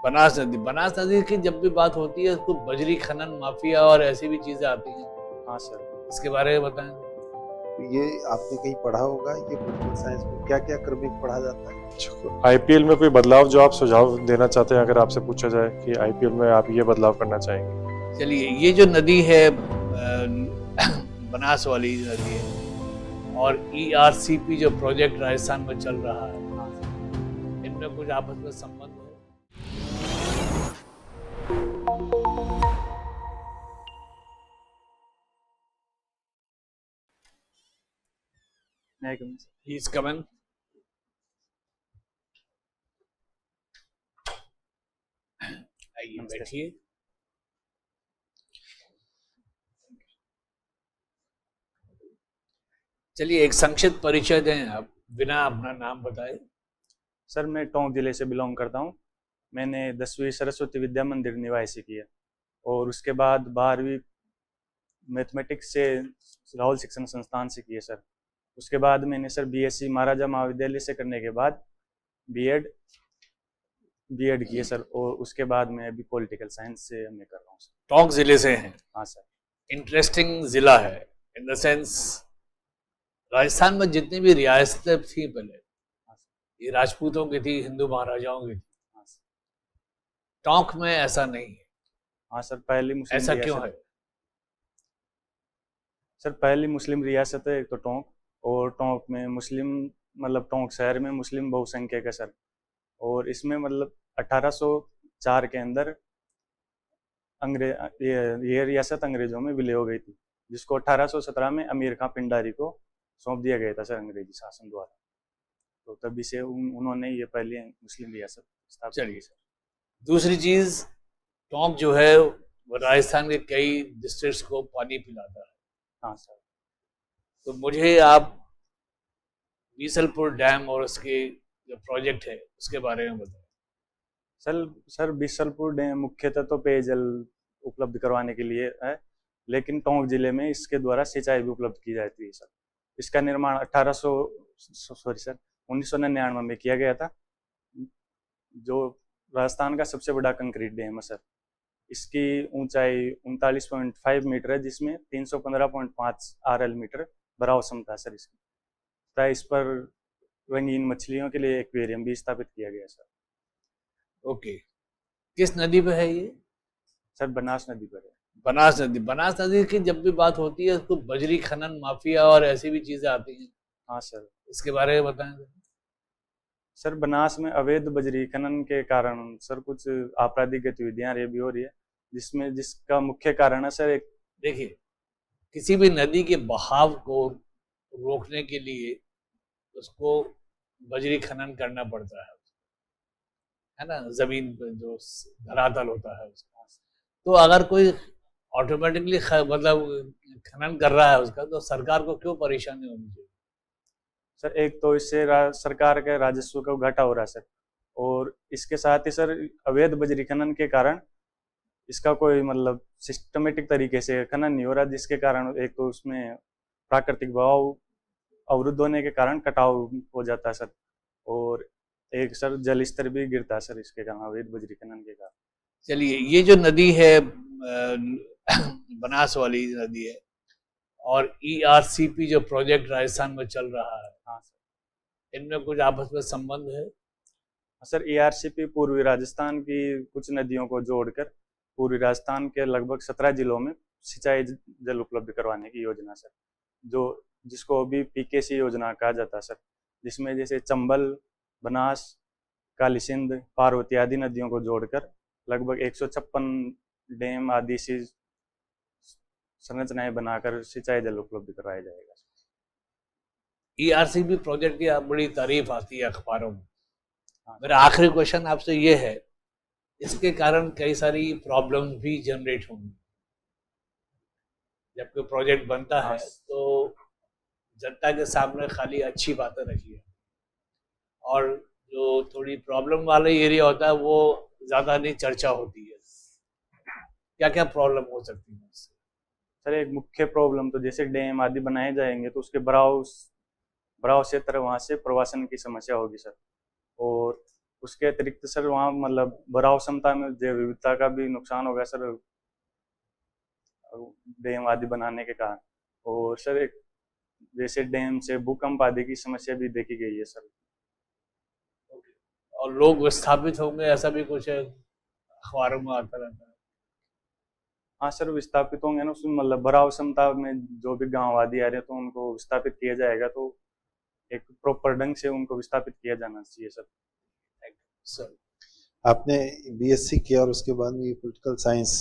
बनास नदी की जब भी बात होती है तो बजरी खनन माफिया और ऐसी भी चीजें आती हैं। हाँ सर। इसके बारे में बताएं। ये आपने कहीं पढ़ा होगा, ये पॉलिटिकल साइंस में क्या क्या क्रमिक पढ़ा जाता है? आईपीएल में कोई बदलाव जो आप सुझाव देना चाहते हैं, अगर आपसे पूछा जाए कि आईपीएल में आप ये बदलाव करना चाहेंगे? चलिए, ये जो नदी है बनास वाली नदी है, और ईआरसीपी जो प्रोजेक्ट राजस्थान में चल रहा है, इनमें कुछ आपस में संबंध है? Please come in. आइए बैठिए। चलिए, एक संक्षिप्त परिचय दें आप, बिना अपना नाम बताए। सर मैं टोंक जिले से बिलोंग करता हूँ। मैंने 10वीं सरस्वती विद्या मंदिर निवाई से किया और उसके बाद 12वीं मैथमेटिक्स से राहुल शिक्षण संस्थान से किए सर। उसके बाद मैंने सर बीएससी महाराजा महाविद्यालय से करने के बाद बीएड किए सर, और उसके बाद मैं अभी पॉलिटिकल साइंस से मैं कर रहा हूँ सर। टोंक जिले से हैं? हाँ सर। इंटरेस्टिंग जिला है इन द सेंस, राजस्थान में जितनी भी रियासतें थी पहले, ये राजपूतों की थी, हिंदू महाराजाओं की थी। टोंक में ऐसा नहीं है। हाँ सर, पहली मुस्लिम ऐसा क्यों है? सर पहली मुस्लिम रियासत है एक तो टोंक, और टोंक में मुस्लिम मतलब टोंक शहर में मुस्लिम बहुसंख्यक है सर। और इसमें मतलब 1804 के अंदर ये रियासत अंग्रेजों में विलय हो गई थी, जिसको 1817 में अमीर खां पिंडारी को सौंप दिया गया था सर अंग्रेजी शासन द्वारा। तो तभी से उन्होंने ये पहली मुस्लिम रियासत स्थापित की सर। दूसरी चीज, टोंक जो है वो राजस्थान के कई डिस्ट्रिक्ट्स को पानी पिलाता है। हाँ सर। तो मुझे आप बीसलपुर डैम और उसके जो प्रोजेक्ट है उसके बारे में बताएं। सर बीसलपुर डैम मुख्यतः तो पेयजल उपलब्ध करवाने के लिए है, लेकिन टोंक जिले में इसके द्वारा सिंचाई भी उपलब्ध की जाती है सर। इसका निर्माण 1999 में किया गया था, जो राजस्थान का सबसे बड़ा कंक्रीट डैम है सर। इसकी ऊंचाई 39.5 मीटर है, जिसमें 315.5 आरएल मीटर भराव क्षमता है सर इसकी। तथा इस पर रंगीन मछलियों के लिए एक्वेरियम भी स्थापित किया गया सर। ओके, किस नदी पे है ये? सर बनास नदी पर है। बनास नदी की जब भी बात होती है तो बजरी खनन माफिया और ऐसी भी चीजें आती हैं। हाँ सर। इसके बारे में बताएं। सर बनास में अवैध बजरी खनन के कारण सर कुछ आपराधिक गतिविधियां भी हो रही है, जिसका मुख्य कारण है सर एक, देखिए, किसी भी नदी के बहाव को रोकने के लिए उसको बजरी खनन करना पड़ता है ना, जमीन पर जो धरातल होता है उसका। तो अगर कोई ऑटोमेटिकली मतलब खनन कर रहा है उसका, तो सरकार को क्यों परेशानी होनी चाहिए? सर एक तो इससे सरकार के राजस्व का घाटा हो रहा है सर, और इसके साथ ही सर अवैध बजरी खनन के कारण इसका कोई मतलब सिस्टमेटिक तरीके से खनन नहीं हो रहा, जिसके कारण एक तो उसमें प्राकृतिक बहाव अवरुद्ध होने के कारण कटाव हो जाता है सर, और एक सर जल स्तर भी गिरता है सर इसके कारण, अवैध बजरी खनन के कारण। चलिए, ये जो नदी है बनास वाली नदी है, और ईआरसीपी जो प्रोजेक्ट राजस्थान में चल रहा है, हाँ सर, इनमें कुछ आपस में संबंध है? सर ईआरसीपी पूर्वी राजस्थान की कुछ नदियों को जोड़कर पूर्वी राजस्थान के लगभग 17 जिलों में सिंचाई जल उपलब्ध करवाने की योजना सर, जिसको अभी पीकेसी योजना कहा जाता है सर, जिसमें जैसे चंबल, बनास, काली सिंध, पार्वती आदि नदियों को जोड़कर लगभग 156 डैम आदि सी संरचनाएं बनाकर सिंचाई जल उपलब्ध करवाया जाएगा। ईआरसीपी प्रोजेक्ट की बड़ी तारीफ आती है अखबारों में। मेरा आखिरी क्वेश्चन आपसे ये है, इसके कारण कई सारी प्रॉब्लम्स भी जनरेट होंगी। जब कोई प्रोजेक्ट बनता है तो जनता के सामने खाली अच्छी बातें रखी है, और जो थोड़ी प्रॉब्लम वाला एरिया होता है वो ज्यादा नहीं चर्चा होती है। क्या क्या प्रॉब्लम हो सकती है इससे? सर एक मुख्य प्रॉब्लम तो जैसे डैम आदि बनाए जाएंगे तो उसके बराव क्षेत्र वहाँ से प्रवासन की समस्या होगी सर, और उसके अतिरिक्त सर वहाँ मतलब भराव क्षमता में जैव विविधता का भी नुकसान होगा सर, डैम आदि बनाने के कारण। और सर एक जैसे डैम से भूकंप आदि की समस्या भी देखी गई है सर। और लोग विस्थापित होंगे, ऐसा भी कुछ है, अखबारों में आता रहता है। हाँ सर, विस्थापित होंगे ना, उसमें मतलब भराव क्षमता में जो भी गाँव आदि आ रहे हैं तो उनको विस्थापित किया जाएगा, तो एक प्रॉपर ढंग से उनको विस्थापित किया जाना चाहिए सर। सर आपने बीएससी किया और उसके बाद में ये पॉलिटिकल साइंस,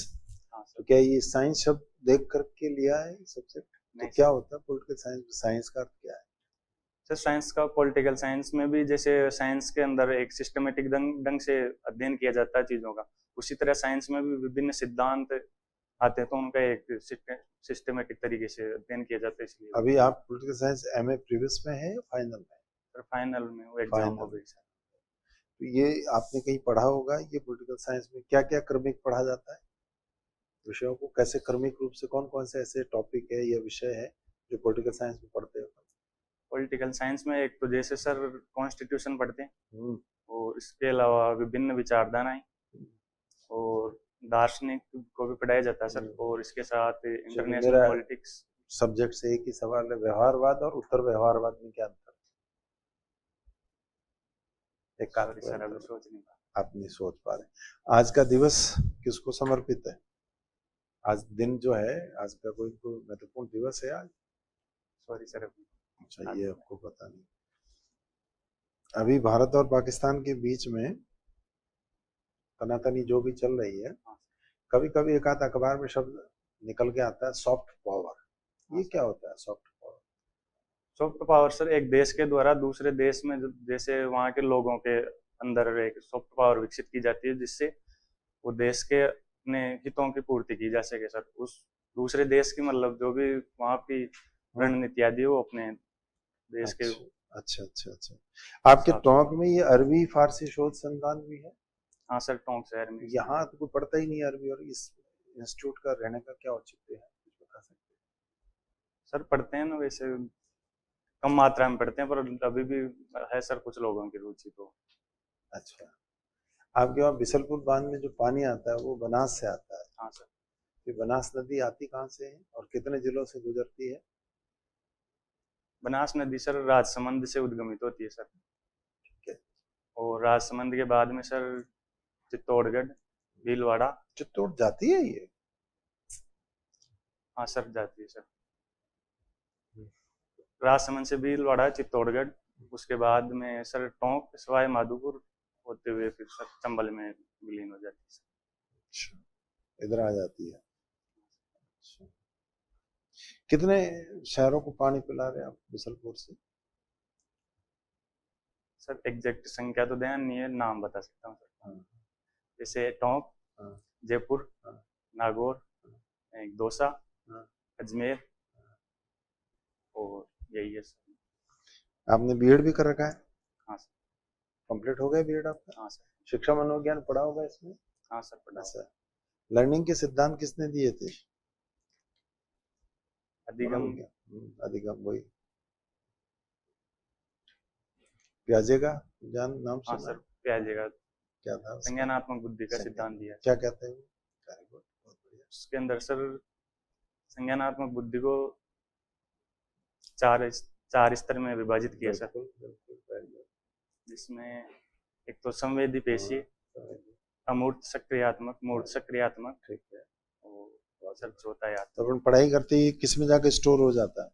हाँ तो सर। क्या ये साइंस शब्द देख करके लिया है सब्जेक्ट? तो नहीं क्या होता है पॉलिटिकल साइंस? साइंस का अर्थ क्या है? सर, साइंस का पॉलिटिकल साइंस में भी जैसे साइंस के अंदर एक सिस्टमेटिक ढंग से अध्ययन किया जाता है चीज़ों का, उसी तरह साइंस में भी विभिन्न सिद्धांत आते हैं तो उनका एक सिस्टमेटिक तरीके से अध्ययन किया जाता है। इसलिए अभी आप पॉलिटिकल साइंस एमए प्रीवियस में है या फाइनल में? सर फाइनल में वो एग्जाम हो गई सर। तो ये आपने कहीं पढ़ा होगा, ये पॉलिटिकल साइंस में क्या क्या क्रमिक पढ़ा जाता है? विषयों को कैसे क्रमिक रूप से, कौन कौन से ऐसे टॉपिक है या विषय है जो पॉलिटिकल साइंस में पढ़ते हो? पॉलिटिकल साइंस में एक तो जैसे सर कॉन्स्टिट्यूशन पढ़ते हैं, हम्म, और इसके अलावा विभिन्न विचारधाराएं और दार्शनिक को भी पढ़ाया जाता है सर, और इसके साथ इंटरनेशनल मेरा पॉलिटिक्स। सब्जेक्ट से एक ही सवाल है, व्यवहारवाद और उत्तर व्यवहारवाद में क्या अंतर है? एक सॉरी सर, अभी सोच नहीं पा। आप नहीं सोच पा रहे। आज का दिवस किसको समर्पित है? आज दिन जो है, आज का कोई महत्वपूर्ण दिवस है आज? सॉरी सर, अच्छा, ये आपको पता नहीं। अभी भारत और पाकिस्तान के बीच में तनातनी जो भी चल रही है, कभी कभी एक आध अखबार में शब्द निकल के आता है सॉफ्ट पावर। ये क्या होता है soft power? Soft power sir एक देश के द्वारा दूसरे देश में जैसे वहाँ के लोगों के अंदर एक सॉफ्ट पावर विकसित की जाती है, जिससे वो देश के अपने हितों की पूर्ति की जा सके सर। उस दूसरे देश की मतलब जो भी वहाँ की रणनीति आदि वो अपने देश के। अच्छा अच्छा अच्छा। आपके टोंक में ये अरबी फारसी शोध संस्थान भी है? हाँ सर, टोंक शहर में। यहाँ तो कोई पढ़ता ही नहीं अरबी, और इस इंस्टीट्यूट का रहने का क्या औचित्य है, कुछ बता सकते हैं? सर पढ़ते हैं ना, वैसे कम मात्रा में पढ़ते हैं, पर अभी भी है सर कुछ लोगों की रुचि तो। अच्छा, आपके वहाँ बिसलपुर बांध में जो पानी आता है वो बनास से आता है? हाँ सर। ये बनास नदी आती कहाँ से है और कितने जिलों से गुजरती है? बनास नदी सर राजसमंद से उद्गमित होती है सर। ठीक है। और राजसमंद के बाद में सर चित्तौड़गढ़, भीलवाड़ा। चित्तौड़ जाती है ये? हाँ सर, जाती है सर। राजसमंद से भीलवाड़ा, चित्तौड़गढ़, उसके बाद में सर टोंक, सवाई माधोपुर होते हुए फिर सर चंबल में विलीन हो जाती है। अच्छा, इधर आ जाती है। अच्छा, कितने शहरों को पानी पिला रहे हैं आप बिसलपुर से? सर एग्जैक्ट संख्या तो ध्यान नहीं है, नाम बता सकता हूँ सर। हाँ। जैसे टोंक, हाँ। जयपुर, हाँ। नागौर, एक दौसा, हाँ। अजमेर, और यही है सर। आपने बीएड भी कर रखा है? हाँ सर। कंप्लीट हो गया बीएड आपका? हाँ सर। शिक्षा मनोविज्ञान पढ़ा होगा इसमें? हाँ सर, पढ़ा। अच्छा, लर्निंग के सिद्धांत किसने दिए थे? अधिगम। अधिगम, वही प्याजे का जान नाम हाँ सुना? सर, प्याजे का क्या था उसका? संज्ञानात्मक बुद्धि का सिद्धांत दिया। क्या कहते हैं वो? वेरी गुड, बहुत बढ़िया। उसके अंदर सर संज्ञानात्मक बुद्धि को चार स्तर में विभाजित किया सर, जिसमें एक तो संवेदी पेशी, अमूर्त सक्रियात्मक, मूर्त सक्रियात्मक, ठीक है, और सर चौथा याद। तो अपन पढ़ाई करते ही किस में जाके स्टोर हो जाता है?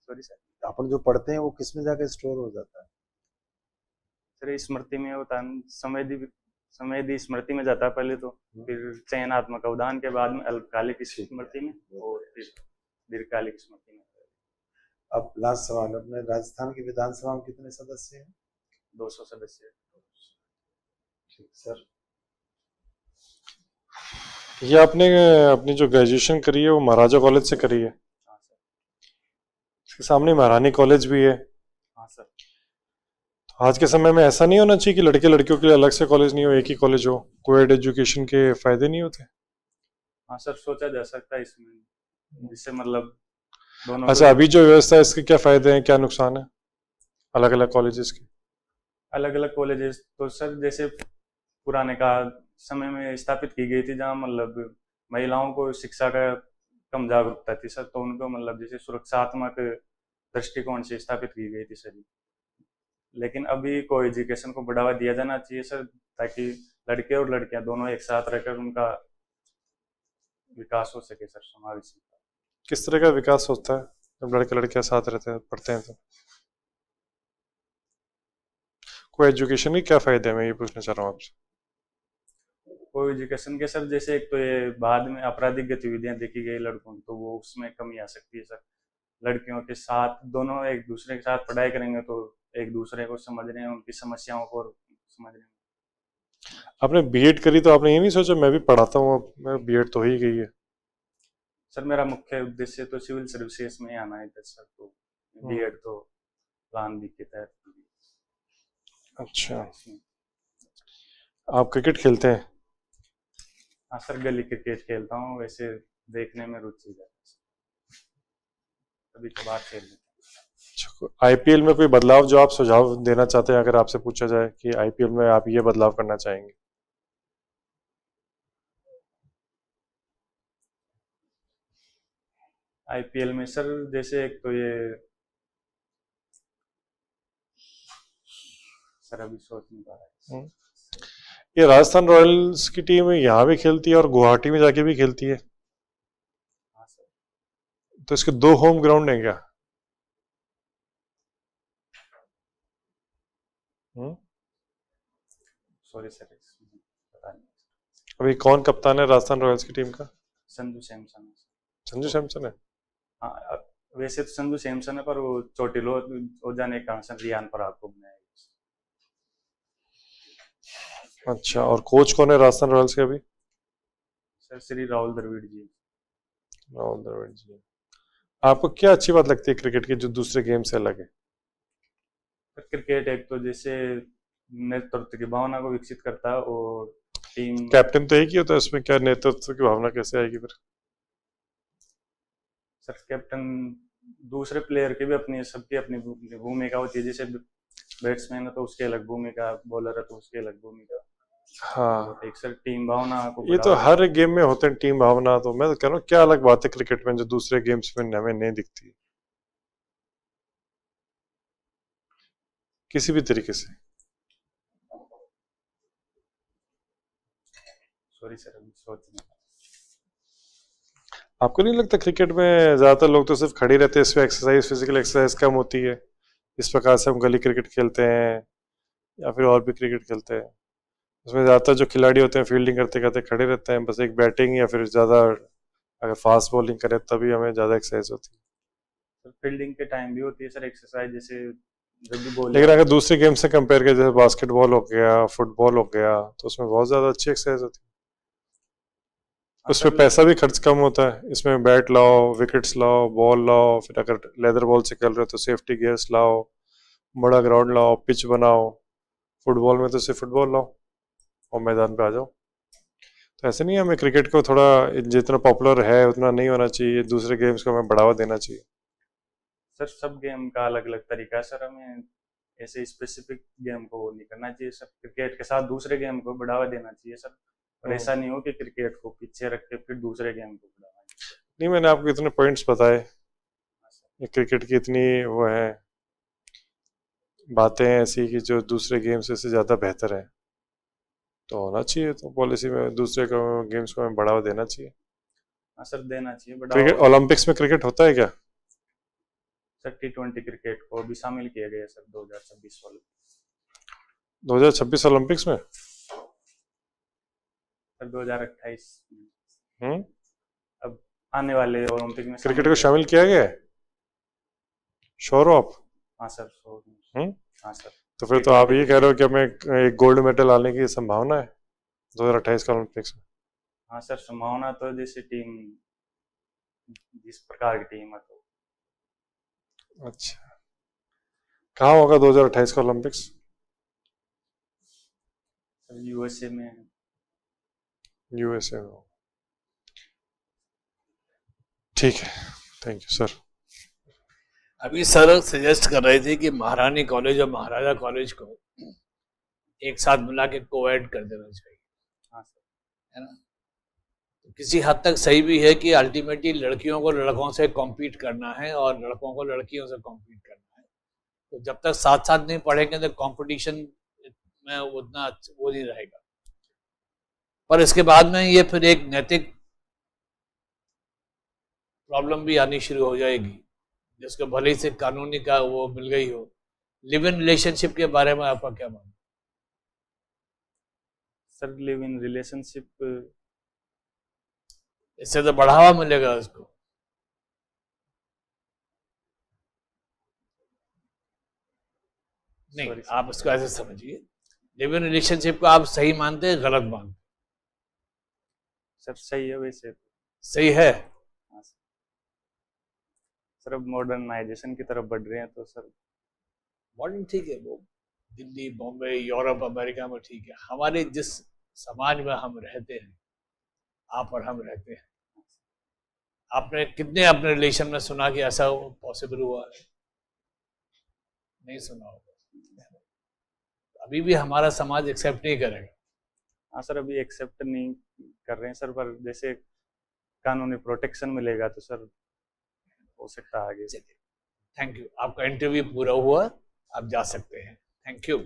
सॉरी सर, अपन जो पढ़ते हैं वो किस में जाके स्टोर हो जाता है? सर स्मृति में होता है, संवेदी स्मृति में जाता है पहले तो, फिर चयनात्मक अवधान के बाद में अल्पकालिक स्मृति में, और फिर दीर्घकालिक स्मृति में। अब लास्ट सवाल, अपने राजस्थान की विधानसभा में कितने सदस्य हैं? 200 सदस्य। ठीक सर। ये आपने अपनी जो ग्रेजुएशन करी है वो महाराजा कॉलेज से करी है? हाँ सर। इसके सामने महारानी कॉलेज भी है। हाँ सर। तो आज के समय में ऐसा नहीं होना चाहिए कि लड़के लड़कियों के लिए अलग से कॉलेज नहीं हो, एक ही कॉलेज हो? कोएड एजुकेशन के फायदे नहीं होते? हाँ सर, सोचा जा सकता है इसमें, जिससे मतलब दोनों। अच्छा, अभी जो व्यवस्था है इसके क्या फायदे हैं, क्या नुकसान है अलग अलग कॉलेजेस के? अलग अलग कॉलेजेस तो सर जैसे पुराने का समय में स्थापित की गई थी, जहाँ मतलब महिलाओं को शिक्षा का कम जागरूकता थी सर, तो उनको मतलब जैसे सुरक्षात्मक दृष्टिकोण से स्थापित की गई थी सर। लेकिन अभी को एजुकेशन को बढ़ावा दिया जाना चाहिए सर, ताकि लड़के और लड़कियां दोनों एक साथ रहकर उनका विकास हो सके सर, समावेश। किस तरह का विकास होता है जब लड़के लड़कियां साथ रहते हैं, पढ़ते हैं तो? को एजुकेशन के क्या फायदे हैं, मैं ये पूछना चाह रहा हूँ आपसे। को एजुकेशन के सर जैसे एक तो ये बाद में आपराधिक गतिविधियां देखी गई लड़कों की, तो वो उसमें कमी आ सकती है सर। लड़कियों के साथ दोनों एक दूसरे के साथ पढ़ाई करेंगे तो एक दूसरे को समझने, उनकी समस्याओं को समझने। आपने बीएड करी तो आपने ये नहीं सोचा मैं भी पढ़ाता हूँ, अब मैं बीएड तो हो ही गई है। सर मेरा मुख्य उद्देश्य तो सिविल सर्विसेज में आना है सर, तो बीएड तो प्लान बी के तहत। अच्छा, आप क्रिकेट खेलते हैं? हाँ सर, गली क्रिकेट खेलता हूँ, वैसे देखने में रुचि है, कभी कभार खेल लेता हूँ। आईपीएल में कोई बदलाव जो आप सुझाव देना चाहते हैं, अगर आपसे पूछा जाए कि आईपीएल में आप ये बदलाव करना चाहेंगे? आईपीएल में सर जैसे एक तो ये सर अभी सोच नहीं पा रहा है। ये राजस्थान रॉयल्स की टीम यहाँ भी खेलती है और गुवाहाटी में जाके भी खेलती है, हाँ सर। तो इसके 2 होम ग्राउंड हैं क्या? सॉरी सर, पता नहीं। अभी कौन कप्तान है राजस्थान रॉयल्स की टीम का? संजू सैमसन। संजू सैमसन है। हाँ, वैसे तो संजू सैमसन है, पर वो चोटिल हो जाने के कारण सर रियान पराग को बनाया। अच्छा, और कोच कौन है राजस्थान रॉयल्स के अभी? सर श्री राहुल द्रविड़ जी। राहुल द्रविड़ जी। आपको क्या अच्छी बात लगती है क्रिकेट की जो दूसरे गेम से अलग है? क्रिकेट एक तो जैसे नेतृत्व की भावना को विकसित करता है, और टीम कैप्टन तो एक ही होता है, इसमें क्या नेतृत्व की भावना कैसे आएगी फिर? सर कैप्टन दूसरे प्लेयर की भी अपनी, सबकी अपनी भूमिका होती है, जैसे बैट्समैन है तो उसकी अलग भूमिका, बॉलर है तो उसकी अलग भूमिका। हाँ, एक सर टीम भावना को ये तो हर गेम में होते हैं टीम भावना, तो मैं तो कह रहा हूँ क्या अलग बात है क्रिकेट में जो दूसरे गेम्स में हमें नहीं दिखती किसी भी तरीके से। सॉरी सर, अभी सोच नहीं। आपको नहीं लगता क्रिकेट में ज्यादातर लोग तो सिर्फ खड़े रहते हैं, इसमें एक्सरसाइज, फिजिकल एक्सरसाइज कम होती है? इस प्रकार से हम गली क्रिकेट खेलते हैं या फिर और भी क्रिकेट खेलते हैं, उसमें ज्यादातर जो खिलाड़ी होते हैं फील्डिंग करते करते खड़े रहते हैं, बस एक बैटिंग या फिर ज्यादा अगर फास्ट बॉलिंग करें तभी हमें ज्यादा एक्सरसाइज होती है। सर फील्डिंग के टाइम भी होती है सर एक्सरसाइज, जैसे जब भी बॉल। लेकिन अगर दूसरे गेम से कंपेयर करें, जैसे बास्केटबॉल हो गया, फुटबॉल हो गया, तो उसमें बहुत ज्यादा अच्छी एक्सरसाइज होती है। उसमें पैसा भी खर्च कम होता है, इसमें बैट लाओ, विकेट्स लाओ, बॉल लाओ, फिर अगर लेदर बॉल से खेल रहे हो तो सेफ्टी गियर्स लाओ, बड़ा ग्राउंड लाओ, पिच बनाओ। फुटबॉल में तो सिर्फ फुटबॉल लाओ और मैदान पे आ जाओ। तो ऐसे नहीं है, हमें क्रिकेट को थोड़ा जितना पॉपुलर है उतना नहीं होना चाहिए, दूसरे गेम्स को हमें बढ़ावा देना चाहिए। सर सब गेम का अलग अलग तरीका है सर, हमें ऐसे स्पेसिफिक गेम को वो नहीं करना चाहिए सर, क्रिकेट के साथ दूसरे गेम को बढ़ावा देना चाहिए सर, और ऐसा नहीं हो कि क्रिकेट को पीछे रख के फिर दूसरे गेम को बढ़ावा नहीं, मैंने आपको इतने पॉइंट्स बताए, क्रिकेट की इतनी वो है बातें ऐसी कि जो दूसरे गेम्स से ज़्यादा बेहतर है, तो होना चाहिए, तो पॉलिसी में दूसरे गेम्स को हमें बढ़ावा देना चाहिए। हाँ सर, देना चाहिए क्रिकेट बढ़ावा। ओलंपिक्स में क्रिकेट होता है क्या? सर T20 क्रिकेट को भी शामिल किया गया सर 2026 वाले। 2026 ओलंपिक्स में? सर 2028 हम्म, अब आने वाले ओलंपिक में क्रिकेट को शामिल किया गया है? श्योर हो आप? हाँ सर, हाँ सर। तो फिर तो आप ये कह रहे हो कि हमें एक गोल्ड मेडल आने की संभावना है 2028 का ओलंपिक्स में? हाँ सर, संभावना तो जैसे टीम जिस प्रकार की टीम है तो। अच्छा, कहाँ होगा 2028 का ओलंपिक्स? सर यूएसए में। यूएसए में। ठीक है, थैंक यू सर। अभी सर सजेस्ट कर रहे थे कि महारानी कॉलेज और महाराजा कॉलेज को एक साथ मिला के कोएड कर देना चाहिए, हाँ सर। है ना। तो किसी हद तक सही भी है कि अल्टीमेटली लड़कियों को लड़कों से कॉम्पीट करना है और लड़कों को लड़कियों से कॉम्पीट करना है। तो जब तक साथ साथ नहीं पढ़ेंगे तो कंपटीशन में उतना वो नहीं रहेगा। पर इसके बाद में ये फिर एक नैतिक प्रॉब्लम भी आनी शुरू हो जाएगी, जिसको भले ही से कानूनी का वो मिल गई हो। लिव इन रिलेशनशिप के बारे में आपका क्या मानना? सर लिव इन रिलेशनशिप, इससे तो बढ़ावा मिलेगा उसको। नहीं, Sorry, आप इसको ऐसे समझिए, लिव इन रिलेशनशिप को आप सही मानते हैं गलत मानते? सर सही है वैसे तो। सही है। हाँ सर। सर अब मॉडर्नाइजेशन की तरफ बढ़ रहे हैं तो सर मॉडर्न ठीक है, वो दिल्ली, बॉम्बे, यूरोप, अमेरिका में ठीक है। हमारे जिस समाज में हम रहते हैं, आप और हम रहते हैं, आपने कितने अपने रिलेशन में सुना कि ऐसा पॉसिबल हुआ है? नहीं सुना होगा। अभी भी हमारा समाज एक्सेप्ट नहीं करेगा। हाँ सर अभी एक्सेप्ट नहीं कर रहे हैं सर, पर जैसे कानूनी प्रोटेक्शन मिलेगा तो सर हो सकता है आगे। चलिए, थैंक यू, आपका इंटरव्यू पूरा हुआ, आप जा सकते हैं। Thank you.